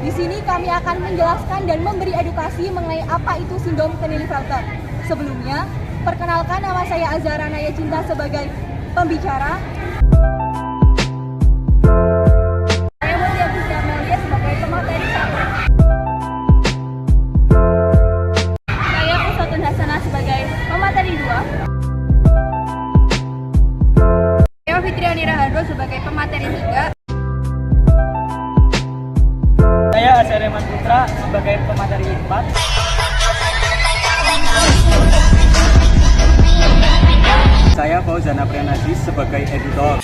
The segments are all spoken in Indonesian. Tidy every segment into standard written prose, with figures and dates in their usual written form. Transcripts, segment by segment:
Di sini kami akan menjelaskan dan memberi edukasi mengenai apa itu sindrom Klinefelter. Sebelumnya, perkenalkan nama saya Azhara Naya Cinta sebagai pembicara. Saya Mutia Pusya Melia sebagai pemateri 1. Saya Uswatun Hasanah sebagai pemateri 2. Saya Fitriani Rahado sebagai pemateri 3. Saya Asareman Putra sebagai pemateri 4. Saya Fauzan Aprianazis sebagai editor.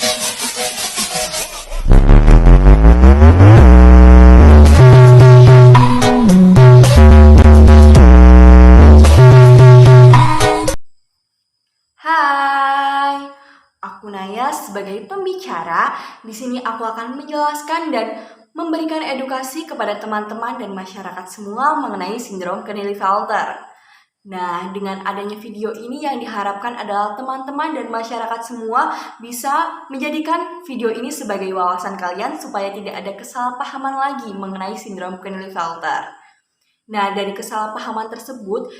Hai, aku Naya sebagai pembicara. Di sini aku akan menjelaskan dan memberikan edukasi kepada teman-teman dan masyarakat semua mengenai sindrom Klinefelter. Nah, dengan adanya video ini yang diharapkan adalah teman-teman dan masyarakat semua bisa menjadikan video ini sebagai wawasan kalian supaya tidak ada kesalahpahaman lagi mengenai sindrom Klinefelter. Nah, dari kesalahpahaman tersebut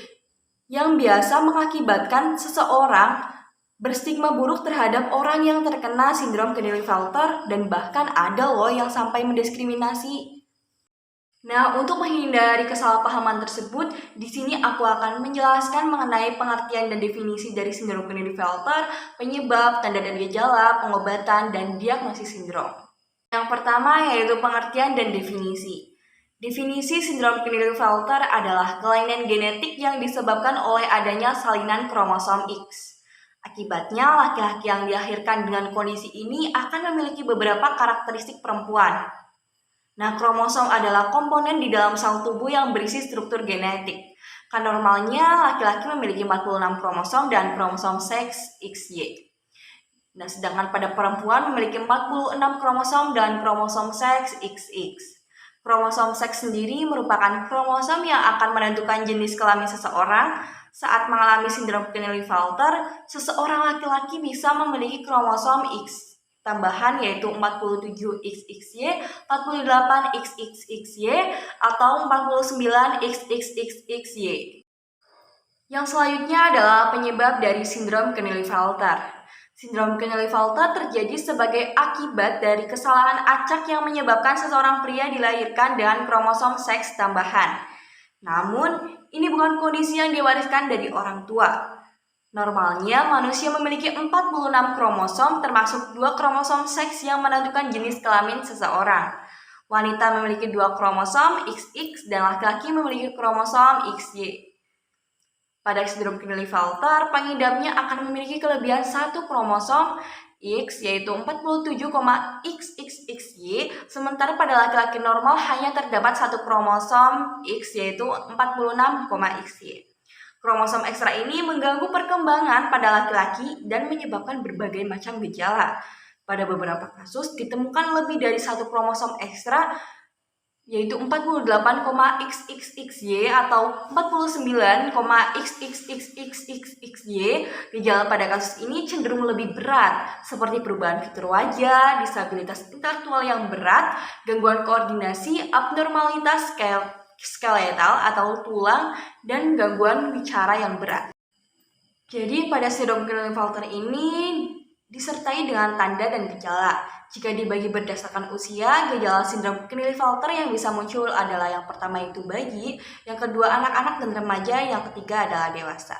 yang biasa mengakibatkan seseorang berstigma buruk terhadap orang yang terkena sindrom Klinefelter dan bahkan ada loh yang sampai mendiskriminasi. Nah, untuk menghindari kesalahpahaman tersebut, di sini aku akan menjelaskan mengenai pengertian dan definisi dari sindrom Klinefelter, penyebab, tanda dan gejala, pengobatan, dan diagnosis sindrom. Yang pertama yaitu pengertian dan definisi. Definisi sindrom Klinefelter adalah kelainan genetik yang disebabkan oleh adanya salinan kromosom X. Akibatnya, laki-laki yang dilahirkan dengan kondisi ini akan memiliki beberapa karakteristik perempuan. Nah, kromosom adalah komponen di dalam sel tubuh yang berisi struktur genetik. Kan normalnya laki-laki memiliki 46 kromosom dan kromosom seks XY. Nah, sedangkan pada perempuan memiliki 46 kromosom dan kromosom seks XX. Kromosom seks sendiri merupakan kromosom yang akan menentukan jenis kelamin seseorang. Saat mengalami sindrom Klinefelter, seseorang laki-laki bisa memiliki kromosom X tambahan yaitu 47XXY, 48XXXY, atau 49XXXY. Yang selanjutnya adalah penyebab dari sindrom Klinefelter. Sindrom Klinefelter terjadi sebagai akibat dari kesalahan acak yang menyebabkan seseorang pria dilahirkan dengan kromosom seks tambahan. Namun, ini bukan kondisi yang diwariskan dari orang tua. Normalnya, manusia memiliki 46 kromosom termasuk 2 kromosom seks yang menentukan jenis kelamin seseorang. Wanita memiliki 2 kromosom XX dan laki-laki memiliki kromosom XY. Pada sindrom Klinefelter, pengidapnya akan memiliki kelebihan 1 kromosom X yaitu 47,XXXY, sementara pada laki-laki normal hanya terdapat 1 kromosom X yaitu 46,XY. Kromosom ekstra ini mengganggu perkembangan pada laki-laki dan menyebabkan berbagai macam gejala. Pada beberapa kasus ditemukan lebih dari 1 kromosom ekstra yaitu 48,XXXY atau 49,XXXXXY. Gejala pada kasus ini cenderung lebih berat seperti perubahan fitur wajah, disabilitas intelektual yang berat, gangguan koordinasi, abnormalitas skeletal atau tulang, dan gangguan bicara yang berat. Jadi pada sindrom Klinefelter ini disertai dengan tanda dan gejala. Jika dibagi berdasarkan usia, gejala sindrom Klinefelter yang bisa muncul adalah yang pertama itu bayi, yang kedua anak-anak dan remaja, yang ketiga adalah dewasa.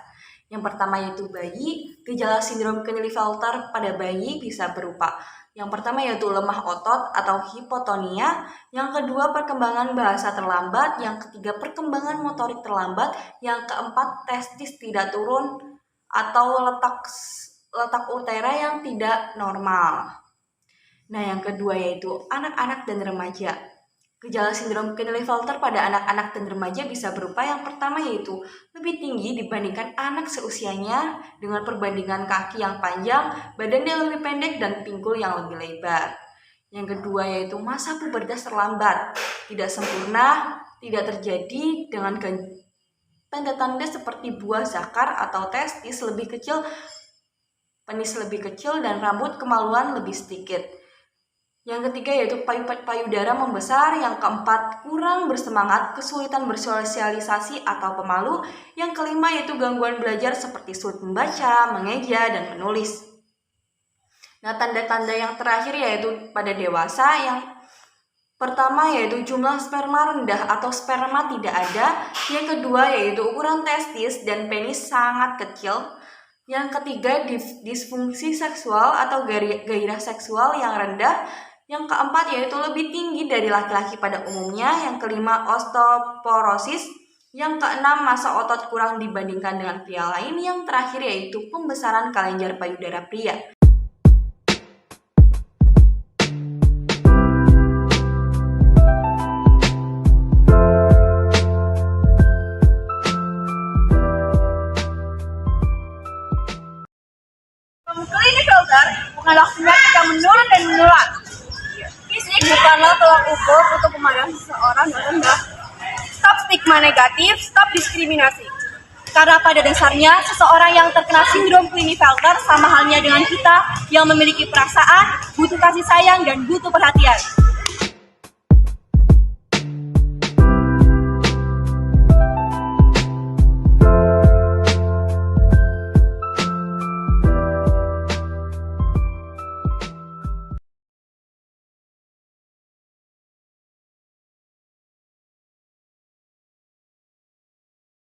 Yang pertama yaitu bayi, gejala sindrom Klinefelter pada bayi bisa berupa yang pertama yaitu lemah otot atau hipotonia, yang kedua perkembangan bahasa terlambat, yang ketiga perkembangan motorik terlambat, yang keempat testis tidak turun atau letak utera yang tidak normal. Nah, yang kedua yaitu anak-anak dan remaja. Gejala sindrom Klinefelter pada anak-anak dan remaja bisa berupa yang pertama yaitu lebih tinggi dibandingkan anak seusianya dengan perbandingan kaki yang panjang, badan yang lebih pendek, dan pinggul yang lebih lebar. Yang kedua yaitu masa pubertas terlambat, tidak sempurna, tidak terjadi dengan tanda-tanda seperti buah zakar atau testis lebih kecil, penis lebih kecil, dan rambut kemaluan lebih sedikit. Yang ketiga yaitu payudara membesar. Yang keempat, kurang bersemangat, kesulitan bersosialisasi atau pemalu. Yang kelima yaitu gangguan belajar seperti sulit membaca, mengeja, dan menulis. Nah, tanda-tanda yang terakhir yaitu pada dewasa. Yang pertama yaitu jumlah sperma rendah atau sperma tidak ada. Yang kedua yaitu ukuran testis dan penis sangat kecil. Yang ketiga disfungsi seksual atau gairah seksual yang rendah. Yang keempat yaitu lebih tinggi dari laki-laki pada umumnya. Yang kelima osteoporosis. Yang keenam massa otot kurang dibandingkan dengan pria lain. Yang terakhir yaitu pembesaran kelenjar payudara pria. Klinefelter bukanlah penyakit yang menurun dan menular. Fisik bukanlah tolak ukur untuk memandang seseorang yang rendah. Stop stigma negatif, stop diskriminasi. Karena pada dasarnya, seseorang yang terkena sindrom Klinefelter sama halnya dengan kita yang memiliki perasaan, butuh kasih sayang, dan butuh perhatian.